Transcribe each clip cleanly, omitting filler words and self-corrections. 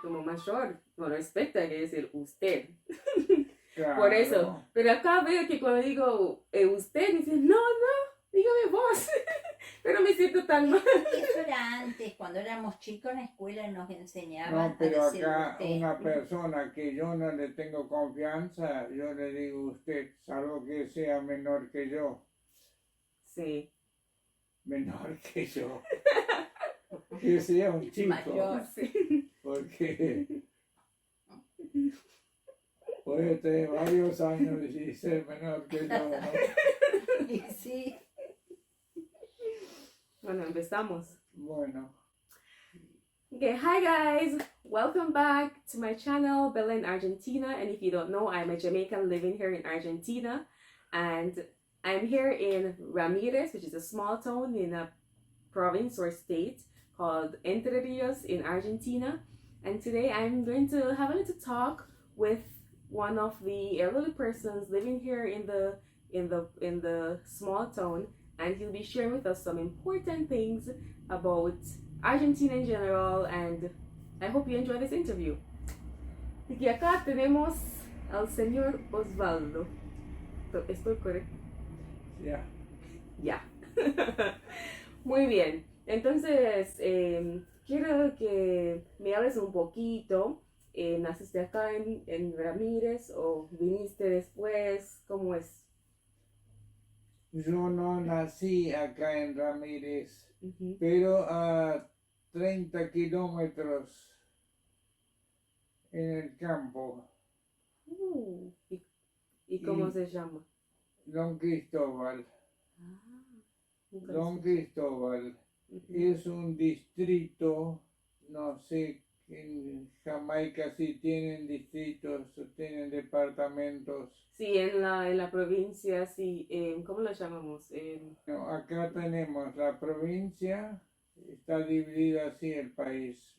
como mayor, no respeta, hay que decir usted. Claro. Por eso. Pero acá veo que cuando digo usted, me dicen, no, dígame vos. Pero me siento tan mal. Eso era antes, cuando éramos chicos en la escuela nos enseñaban No, pero a decir acá usted. una persona que yo no le tengo confianza, yo le digo usted, salvo que sea menor que yo. Sí. Menor que yo. Que sea un chico. Mayor. Sí. Porque puede tener varios años y ser menor que yo, ¿no? Y sí. Bueno, empezamos. Bueno, Okay, hi guys! Welcome back to my channel, Bella in Argentina. And if you don't know, I'm a Jamaican living here in Argentina. And I'm here in Ramirez, which is a small town in a province or state called Entre Rios in Argentina. And today I'm going to have a little talk with one of the elderly persons living here in the small town, and he'll be sharing with us some important things about Argentina in general, and I hope you enjoy this interview. Y acá tenemos al señor Osvaldo. ¿Estoy correcto? ya. Ya. Muy bien. Entonces, quiero que me hables un poquito. ¿Naciste acá en Ramírez o viniste después? ¿Cómo es? Yo no nací acá en Ramírez, Uh-huh. pero a 30 kilómetros en el campo, ¿Y cómo se llama? Don Cristóbal. Nunca Don escuché. Cristóbal Ujú. es un distrito, no sé, en Jamaica si tienen distritos o tienen departamentos. Sí, en la provincia, sí. ¿Cómo lo llamamos? No, acá tenemos la provincia, está dividida así el país,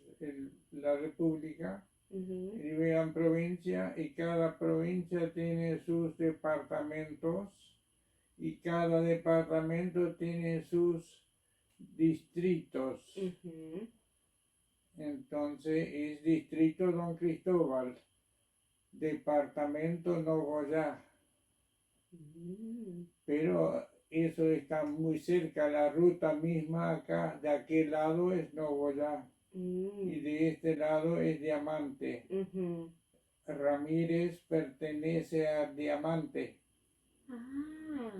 la república, Ujú. divide en provincia y cada provincia tiene sus departamentos y cada departamento tiene sus distritos. Ujú. Entonces es distrito Don Cristóbal, departamento Nogoyá, Mm. pero eso está muy cerca, la ruta misma acá, de aquel lado es Nogoyá y de este lado es Diamante. Ujú. Ramírez pertenece a Diamante. Ah.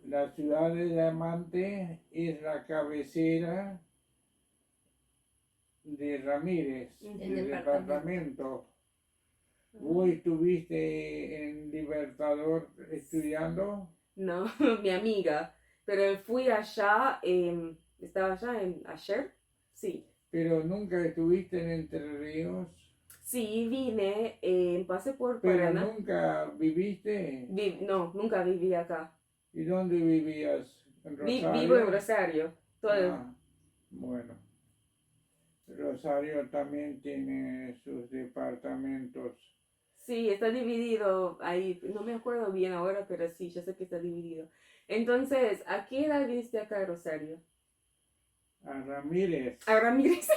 La ciudad de Diamante es la cabecera de Ramírez, Ujú. del departamento. ¿Vos estuviste en Libertador estudiando? No, mi amiga. Pero fui allá, estaba allá ayer. Sí. Pero nunca estuviste en Entre Ríos. Sí, vine, pasé por Pero Paraná. nunca viviste. No, nunca viví acá. ¿Y dónde vivías? ¿En Rosario? Vivo en Rosario. Ah, bueno. Rosario también tiene sus departamentos. Sí, está dividido ahí. No me acuerdo bien ahora, pero sí, yo sé que está dividido. Entonces, ¿a qué edad viniste acá a Rosario? A Ramírez. A Ramírez.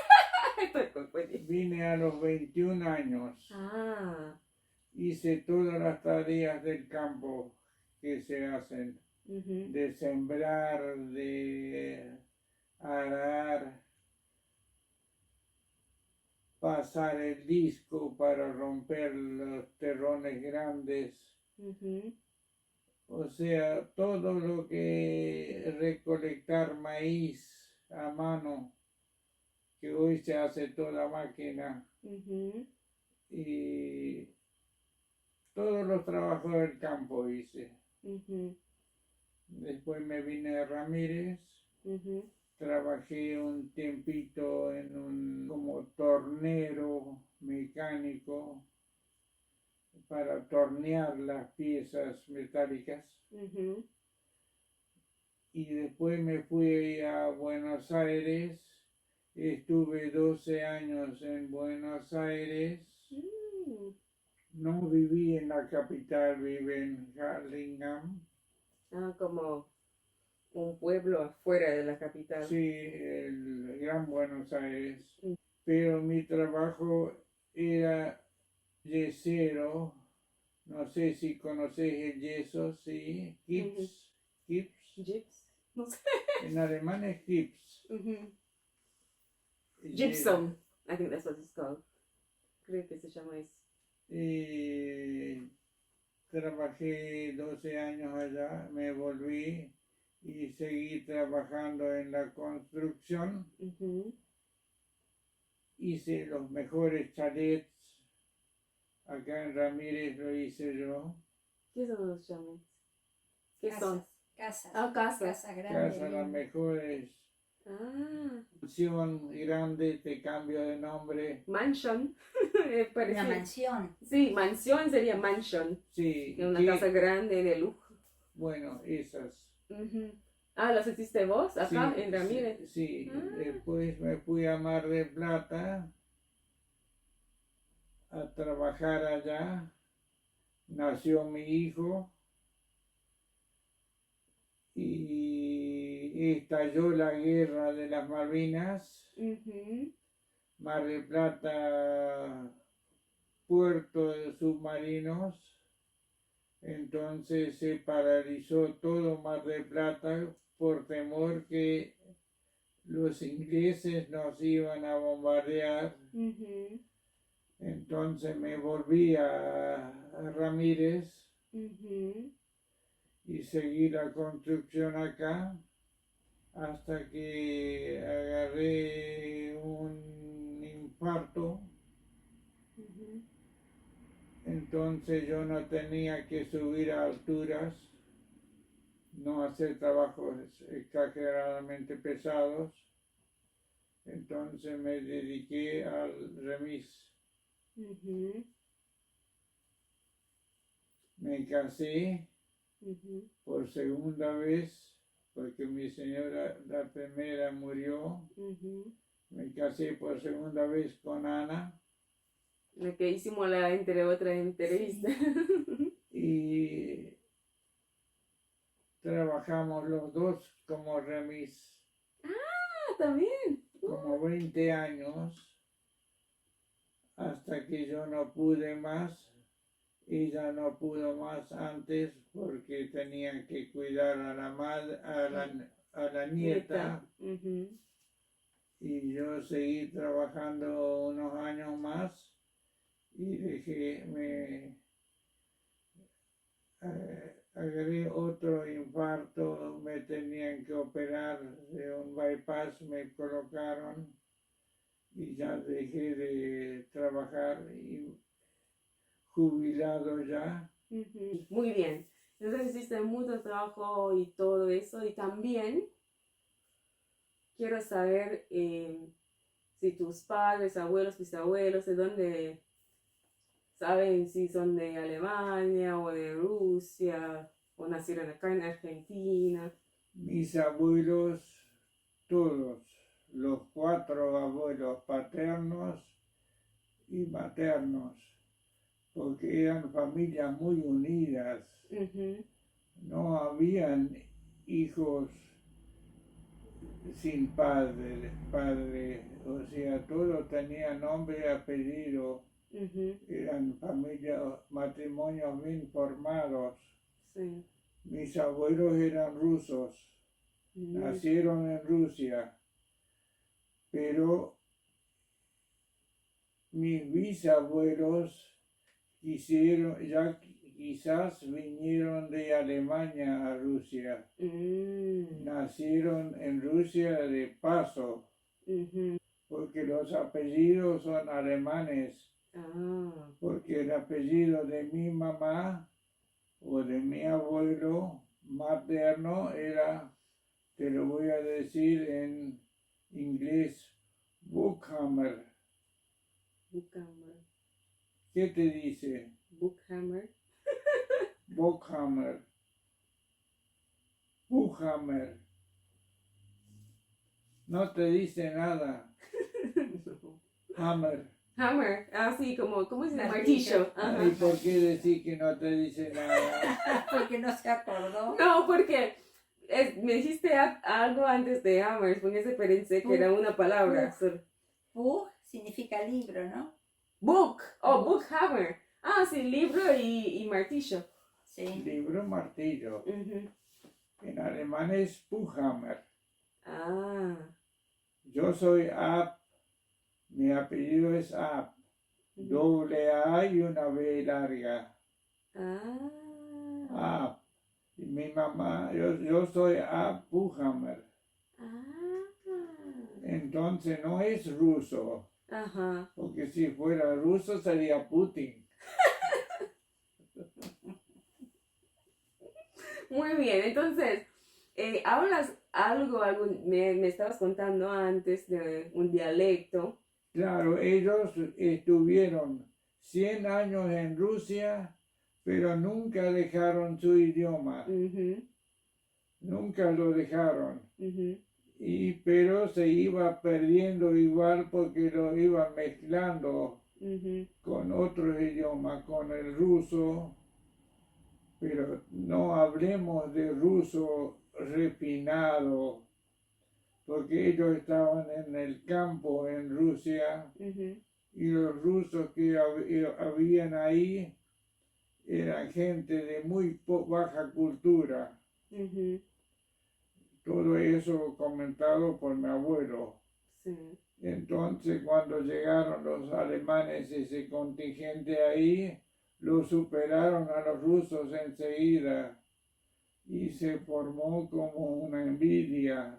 Estoy confundida. Vine a los 21 años. Ah. Hice todas las tareas del campo que se hacen. Ujú. De sembrar, de arar, pasar el disco para romper los terrones grandes. Ujú. O sea, todo lo que recolectar maíz a mano, que hoy se hace toda máquina, Ujú. y todos los trabajos del campo hice. Ujú. Después me vine a Ramírez, Ujú. trabajé un tiempito como tornero mecánico para tornear las piezas metálicas. Ujú. Y después me fui a Buenos Aires, estuve 12 años en Buenos Aires. No viví en la capital, viví en Hurlingham. Ah, como un pueblo afuera de la capital. Sí, el Gran Buenos Aires. Mm. Pero mi trabajo era yesero, no sé si conoces el yeso, sí, Gips, Gips, Gyps. No sé. en alemán es Gips. Gypsum. I think that's what it's called. Creo que se llama eso. Trabajé 12 años allá, me volví y seguí trabajando en la construcción. Hice los mejores chalets. Acá en Ramírez lo hice yo. ¿Qué son los chalets? ¿Qué son? Casas. Ah, casas. Casas grandes. Casa las mejores. Ah, Mansión grande, te cambio de nombre. mansion. Una Parecido. mansión. Sí, mansión sería mansion. Sí. Que es una ¿qué? casa grande de lujo. Bueno, esas. Ah, ¿las hiciste vos acá Sí, en Ramírez? Sí, Ah. después me fui a Mar del Plata a trabajar allá. Nació mi hijo y estalló la guerra de las Malvinas. Mar del Plata, puerto de submarinos. Entonces se paralizó todo Mar del Plata por temor que los ingleses nos iban a bombardear. Entonces me volví a Ramírez y seguí la construcción acá hasta que agarré un infarto. Entonces yo no tenía que subir a alturas, no hacer trabajos exageradamente pesados. Entonces me dediqué al remis. Me casé por segunda vez porque mi señora, la primera, murió. Me casé por segunda vez con Ana. La que hicimos la otra entrevista. Y trabajamos los dos como remis Ah, también. como 20 años hasta que yo no pude más. Ella no pudo más antes porque tenían que cuidar a la madre, a la nieta. Y yo seguí trabajando unos años más y agarré otro infarto, me tenían que operar de un bypass, me colocaron y ya dejé de trabajar y jubilado ya. Muy bien. Entonces hiciste mucho trabajo y todo eso. Y también quiero saber si tus padres, abuelos, bisabuelos, de dónde saben si son de Alemania o de Rusia o nacieron acá en Argentina. Mis abuelos, todos, los 4 abuelos paternos y maternos, porque eran familias muy unidas. No habían hijos sin padre, o sea, todos tenían nombre y apellido. Eran familias, matrimonios bien formados. Sí. Mis abuelos eran rusos, nacieron en Rusia, pero mis bisabuelos quizás vinieron de Alemania a Rusia. Nacieron en Rusia de paso, porque los apellidos son alemanes. Porque el apellido de mi mamá o de mi abuelo materno era, te lo voy a decir en inglés, Buchhammer. ¿Qué te dice? Buchhammer. Buchhammer. Buchhammer. No te dice nada. Hammer. Hammer, así como, ¿cómo se dice? Martillo. Martillo. Ajá. ¿Y por qué decir que no te dice nada? Porque no se acordó. No, porque me dijiste algo antes de Hammer, por eso pensé que era una palabra. Buch significa libro, ¿no? Book. Oh, book hammer. Ah, sí, libro y martillo. Sí. Libro, martillo. Ujú. En alemán es Buchhammer. Ah. Yo soy Ab, mi apellido es Ab. Ujú. Doble A y una B larga. Ah. Ab. Y mi mamá, yo soy Ab Buchhammer. Ah. Entonces no es ruso, Ajá. porque si fuera ruso sería Putin. Muy bien, entonces, hablas me estabas contando antes de un dialecto. Claro, ellos estuvieron 100 años en Rusia, pero nunca dejaron su idioma, Ujú, nunca lo dejaron. ujú, Pero se iba perdiendo igual porque lo iban mezclando ujú, con otros idiomas, con el ruso, pero no hablemos de ruso refinado, porque ellos estaban en el campo en Rusia ujú, y los rusos que habían ahí eran gente de muy baja cultura. ujú. Todo eso comentado por mi abuelo. Sí. Entonces, cuando llegaron los alemanes, ese contingente ahí, lo superaron a los rusos enseguida y se formó como una envidia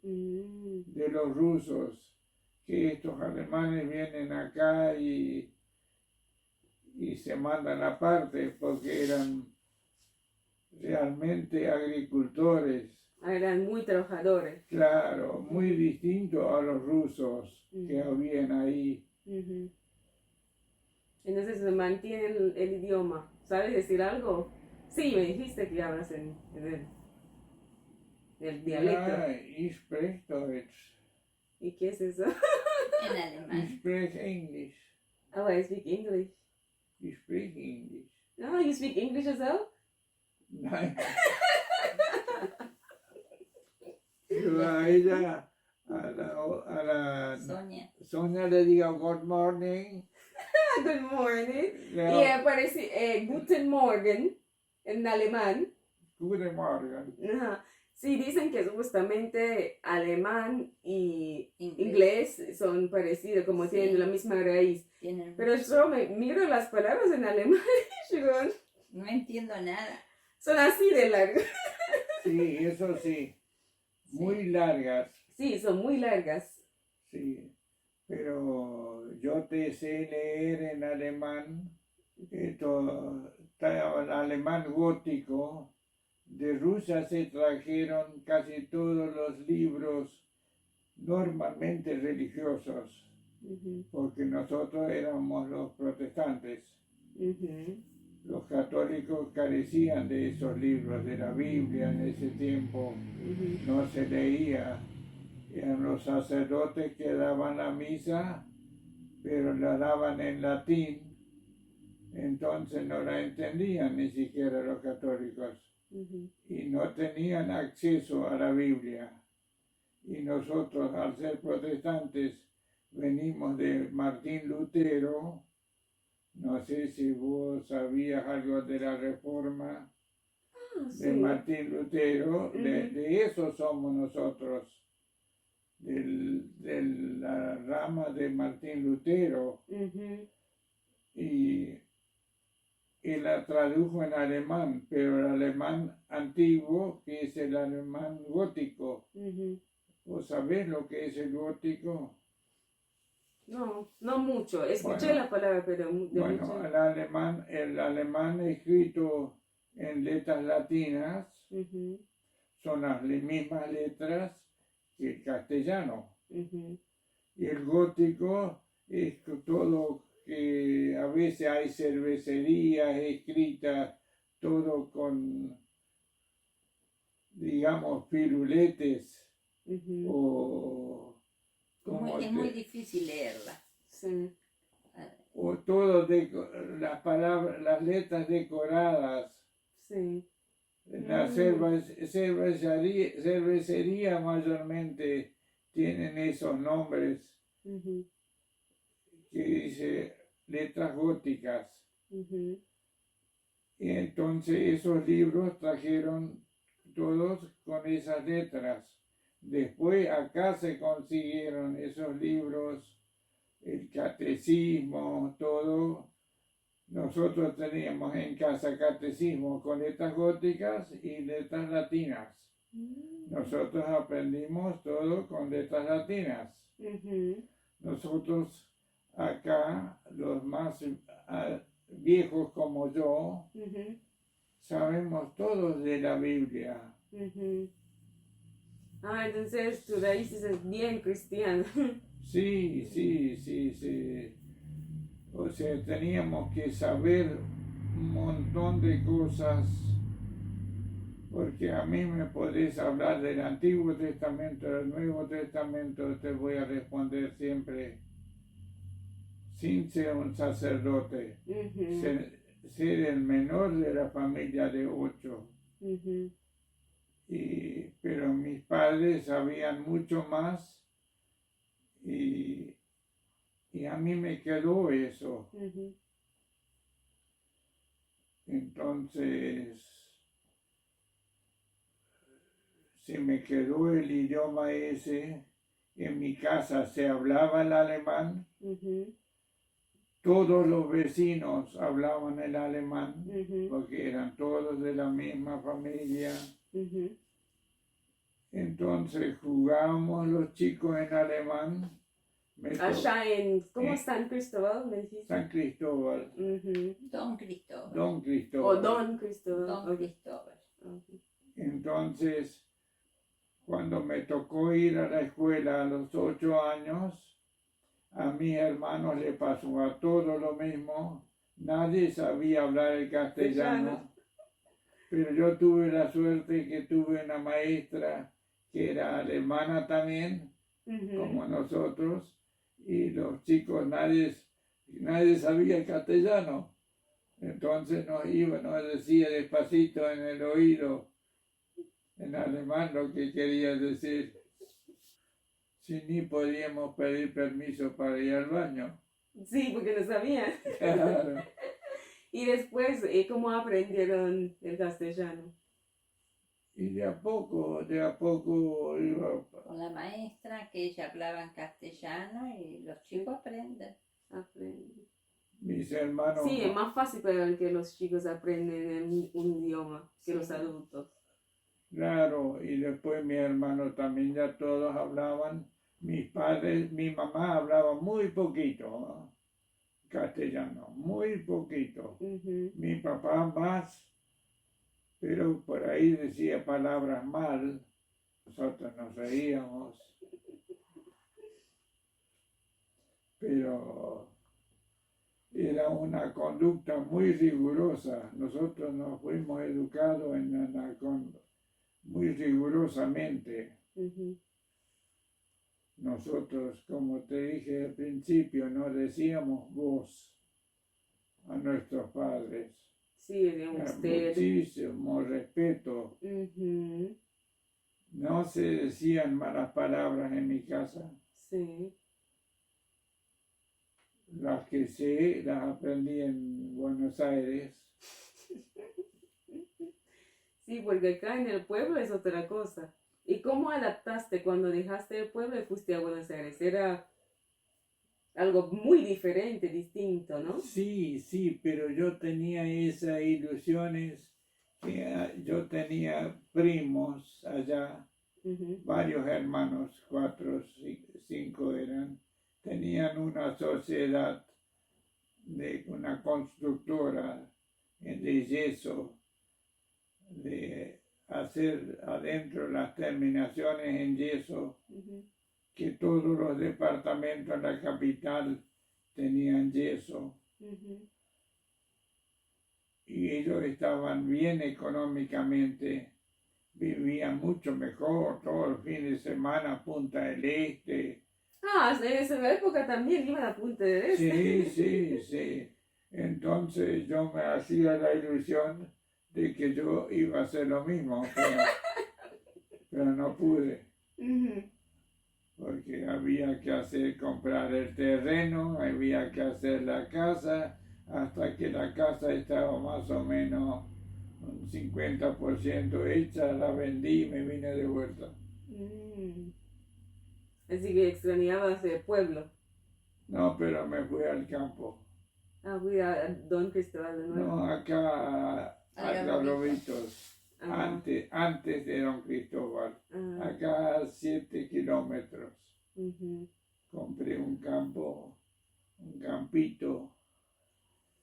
Mm, de los rusos, que estos alemanes vienen acá y se mandan aparte porque eran realmente agricultores. Eran muy trabajadores. Claro, muy distinto a los rusos que Ujú. habían ahí. Ujú. Entonces se mantiene el idioma. ¿Sabes decir algo? Sí, me dijiste que hablas el dialecto. Ja, ich spreche Deutsch. ¿Y qué es eso? En Ich alemán. spreche Englisch. Oh, I speak English. Ich spreche Englisch. Oh, you speak English as well? Nein. Yo a ella, a la Sonia. Sonia le digo good morning. Good morning. Le Y aparece Guten Morgen en alemán. Guten Morgen. Ajá. Sí, dicen que justamente alemán y Inglés. inglés son parecidos, como Sí. tienen la misma raíz. Tienen... Pero yo me miro las palabras en alemán y digo, No entiendo nada. son así de largas. Sí, eso sí. Muy largas. Sí, son muy largas. Sí. Pero yo te sé leer en alemán. Esto está en alemán gótico. De Rusia se trajeron casi todos los libros normalmente religiosos, Ujú, porque nosotros éramos los protestantes. ujú, Los católicos carecían de esos libros, de la Biblia en ese tiempo, ujú. no se leía. Eran los sacerdotes que daban la misa, pero la daban en latín, entonces no la entendían ni siquiera los católicos. Ujú, Y no tenían acceso a la Biblia. Y nosotros, al ser protestantes, venimos de Martín Lutero. No sé si vos sabías algo de la Reforma Ah, de sí. Martín Lutero. Ujú. De eso somos nosotros, de la rama de Martín Lutero. Ujú, Y él la tradujo en alemán, pero el alemán antiguo, que es el alemán gótico. ujú. ¿Vos sabés lo que es el gótico? No, no mucho. Escuché Bueno, la palabra, pero de Bueno, mucho. el alemán escrito en letras latinas Ujú, son las mismas letras que el castellano. ujú, Y el gótico es todo que a veces hay cervecerías escritas, todo con, digamos, piruletes ujú. o como Es muy difícil leerla. Sí. o todo las palabras, las letras decoradas. Sí. La cervecería mayormente tienen esos nombres Ujú, que dice letras góticas. Ujú. Y entonces esos libros trajeron todos con esas letras. Después acá se consiguieron esos libros, el catecismo, todo. Nosotros teníamos en casa catecismo con letras góticas y letras latinas. Nosotros aprendimos todo con letras latinas. Ujú. Nosotros acá, los más viejos como yo, Ujú. sabemos todos de la Biblia. Ujú. Ah, entonces tu raíz es bien cristiana. Sí, sí, sí, sí. O sea, teníamos que saber un montón de cosas, porque a mí me podés hablar del Antiguo Testamento, del Nuevo Testamento, te voy a responder siempre sin ser un sacerdote, Ujú. ser el menor de la familia de 8. Ujú. Pero mis padres sabían mucho más y a mí me quedó eso. Ujú. Entonces, se me quedó el idioma ese. En mi casa se hablaba el alemán. Ujú. Todos los vecinos hablaban el alemán Ujú. porque eran todos de la misma familia. Ujú. Entonces jugábamos los chicos en alemán. Allá en, ¿cómo San Cristóbal me dijiste? San Cristóbal. Ujú. Don Cristóbal. Don O Cristóbal. Don Cristóbal. Don Cristóbal. Okay. Entonces, cuando me tocó ir a la escuela a los 8 años, a mis hermanos le pasó a todos lo mismo. Nadie sabía hablar el castellano, pero yo tuve la suerte que tuve una maestra que era alemana también, como nosotros, y los chicos nadie sabía el castellano. Entonces nos decía despacito en el oído, en alemán, lo que quería decir. Si ni podíamos pedir permiso para ir al baño. Sí, porque no sabían. Claro. Y después, ¿cómo aprendieron el castellano? Y de a poco iba. Con la maestra, que ella hablaba en castellano y los chicos aprenden. Aprenden. Mis hermanos. Sí, es más fácil para que los chicos aprenden un idioma que los adultos. Claro, y después mis hermanos también ya todos hablaban. Mis padres, mi mamá hablaba muy poquito castellano, muy poquito. Mi papá más, pero por ahí decía palabras mal. Nosotros nos reíamos. Pero era una conducta muy rigurosa. Nosotros nos fuimos educados muy rigurosamente. Nosotros, como te dije al principio, no decíamos vos a nuestros padres. Sí, de usted. Muchísimo respeto. No se decían malas palabras en mi casa. Sí. Las que sé, las aprendí en Buenos Aires. Sí, porque acá en el pueblo es otra cosa. ¿Y cómo adaptaste cuando dejaste el pueblo y fuiste a Buenos Aires? Era algo muy diferente, distinto, ¿no? Sí, sí, pero yo tenía esas ilusiones, que yo tenía primos allá, varios hermanos, 4, 5 eran, tenían una sociedad de una constructora de yeso, de hacer adentro las terminaciones en yeso, que todos los departamentos en la capital tenían yeso. Y ellos estaban bien económicamente, vivían mucho mejor, todos los fines de semana, Punta del Este. Ah, en esa época también iban a Punta del Este. Sí. Entonces yo me hacía la ilusión de que yo iba a hacer lo mismo, pero no pude. porque había que comprar el terreno, había que hacer la casa, hasta que la casa estaba más o menos un 50% hecha, la vendí y me vine de vuelta. Así que extrañabas el pueblo. No, pero me fui al campo. Ah, fui a Don Cristóbal de nuevo. No, acá a Los Lobitos. Antes de Don Cristóbal. Acá a 7 kilómetros. Compré un campo, un campito.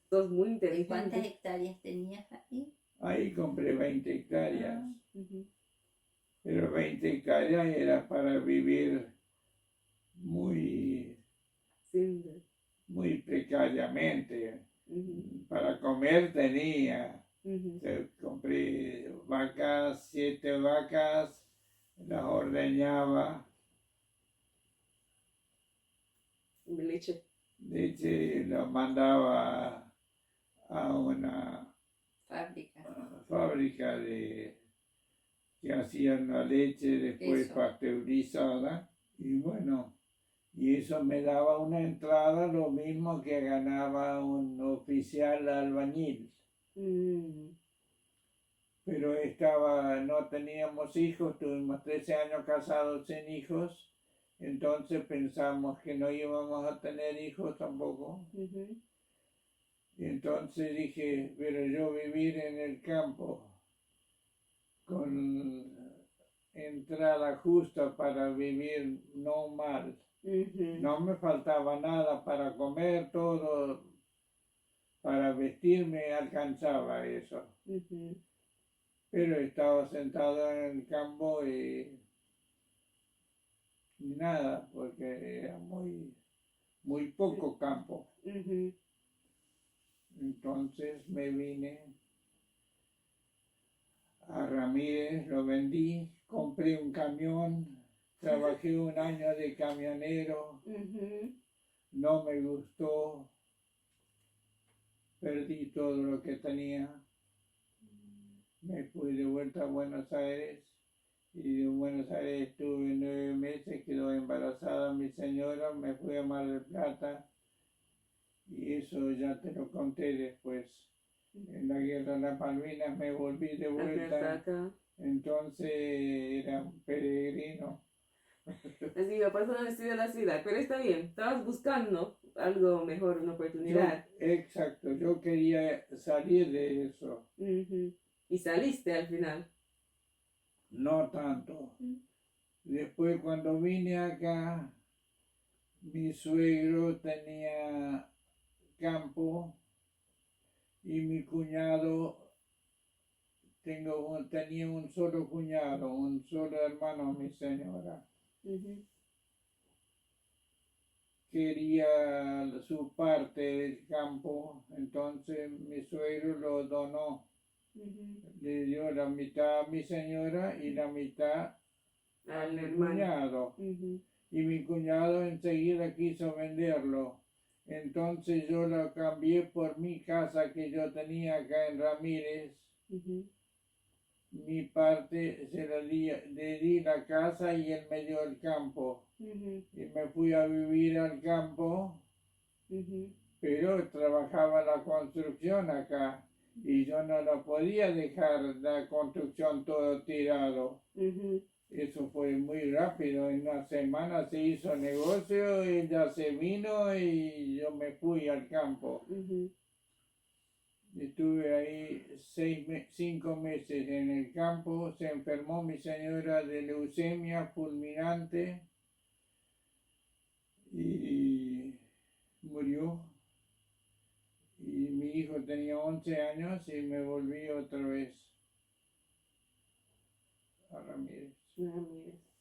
Sos muy ¿Y inteligente. cuántas hectáreas tenías ahí? Ahí compré 20 hectáreas. Pero 20 hectáreas era para vivir muy, Simple. muy precariamente. Para comer tenía. Compré vacas, 7 vacas, las ordeñaba. Leche. Leche lo mandaba a una fábrica que hacían la leche después pasteurizada. Y bueno, y eso me daba una entrada lo mismo que ganaba un oficial albañil. Pero no teníamos hijos, tuvimos 13 años casados sin hijos, entonces pensamos que no íbamos a tener hijos tampoco. Y entonces dije, pero yo vivir en el campo con entrada justa para vivir no mal. No me faltaba nada para comer, todo, para vestirme alcanzaba eso. Pero estaba sentado en el campo y nada, porque era muy poco campo. Entonces me vine a Ramírez, lo vendí, compré un camión, trabajé un año de camionero, no me gustó, perdí todo lo que tenía, me fui de vuelta a Buenos Aires y de Buenos Aires estuve 9 meses, quedó embarazada mi señora, me fui a Mar del Plata y eso ya te lo conté después. En la guerra de las Malvinas me volví de vuelta, entonces era un peregrino. Así que por eso no estudié la ciudad, pero está bien, estabas buscando algo mejor, una oportunidad. Exacto, yo quería salir de eso. Y saliste al final. No tanto. Después cuando vine acá, mi suegro tenía campo y mi cuñado, tenía un solo cuñado, un solo hermano, mi señora. Quería su parte del campo, entonces mi suegro lo donó. Le dio la mitad a mi señora y la mitad a mi cuñado. Y mi cuñado enseguida quiso venderlo. Entonces yo lo cambié por mi casa que yo tenía acá en Ramírez. Mi parte le di la casa y él me dio el campo. Y me fui a vivir al campo, pero trabajaba la construcción acá y yo no lo podía dejar la construcción todo tirado. Eso fue muy rápido, en una semana se hizo negocio, ella se vino y yo me fui al campo. Estuve ahí 5 meses en el campo, se enfermó mi señora de leucemia fulminante y murió. Y mi hijo tenía 11 años y me volví otra vez a Ramírez.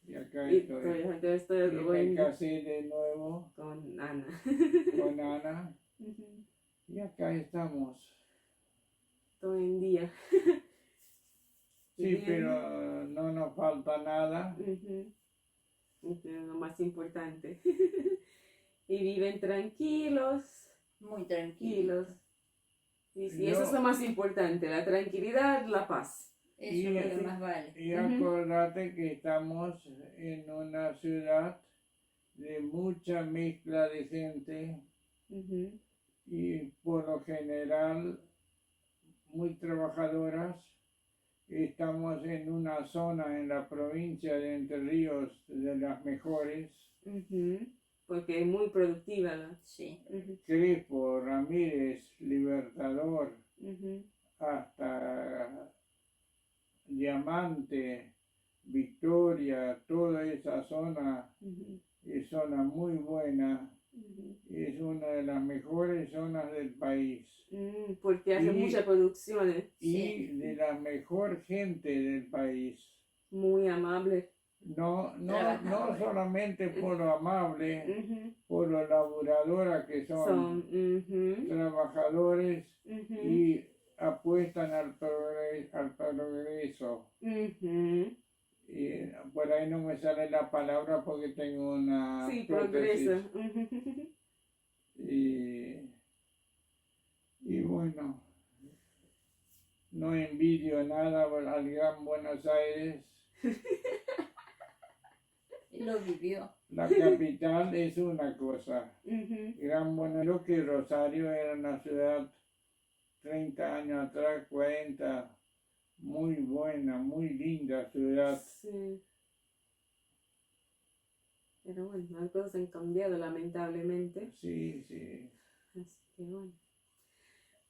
Y acá estoy. Y me casé de nuevo con Ana. Con Ana. Y acá estamos. Todo en día. Sí, pero no nos falta nada. Es lo más importante. Y viven tranquilos. Muy tranquilos. Y sí, eso es lo más importante, la tranquilidad, la paz. Eso es lo que más vale. Y acordate que estamos en una ciudad de mucha mezcla de gente Ujú. y por lo general muy trabajadoras. Estamos en una zona en la provincia de Entre Ríos de las mejores. Ujú. Porque es muy productiva, ¿no? Sí. Ujú. Crespo, Ramírez, Libertador, Ujú. hasta Diamante, Victoria, toda esa zona Ujú. es zona muy buena, Ujú. es una de las mejores zonas del país Porque hace Y- muchas producciones, y Sí. de la mejor gente del país. muy amable. No Trabajadores. solamente por lo amable, Ujú. por lo laboradora que son, Ujú. trabajadores Ujú. y apuestan al progreso. Ujú. Y por ahí no me sale la palabra porque tengo una Sí, prótesis. progresa. Ujú. Y bueno, no envidio nada al Gran Buenos Aires. Él lo vivió. La capital es una cosa. Ujú. Gran Buenos Aires, que Rosario era una ciudad 30 años atrás, 40, muy buena, muy linda ciudad. Sí. Pero bueno, las cosas han cambiado lamentablemente. Sí, sí. Así que bueno.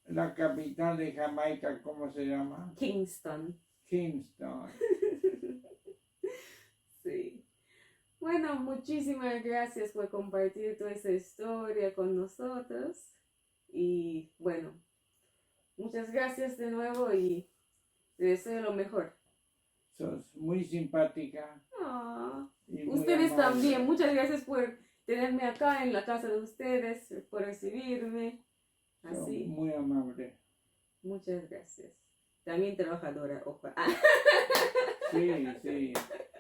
La capital de Jamaica, ¿cómo se llama? Kingston. Kingston. Sí. Bueno, muchísimas gracias por compartir toda esa historia con nosotros. Y bueno, muchas gracias de nuevo y te deseo lo mejor. Sos muy simpática Ah, y muy ustedes amable. también, muchas gracias por tenerme acá en la casa de ustedes, por recibirme. Sos Así, muy amable. muchas gracias. También trabajadora, ojo. Sí, sí.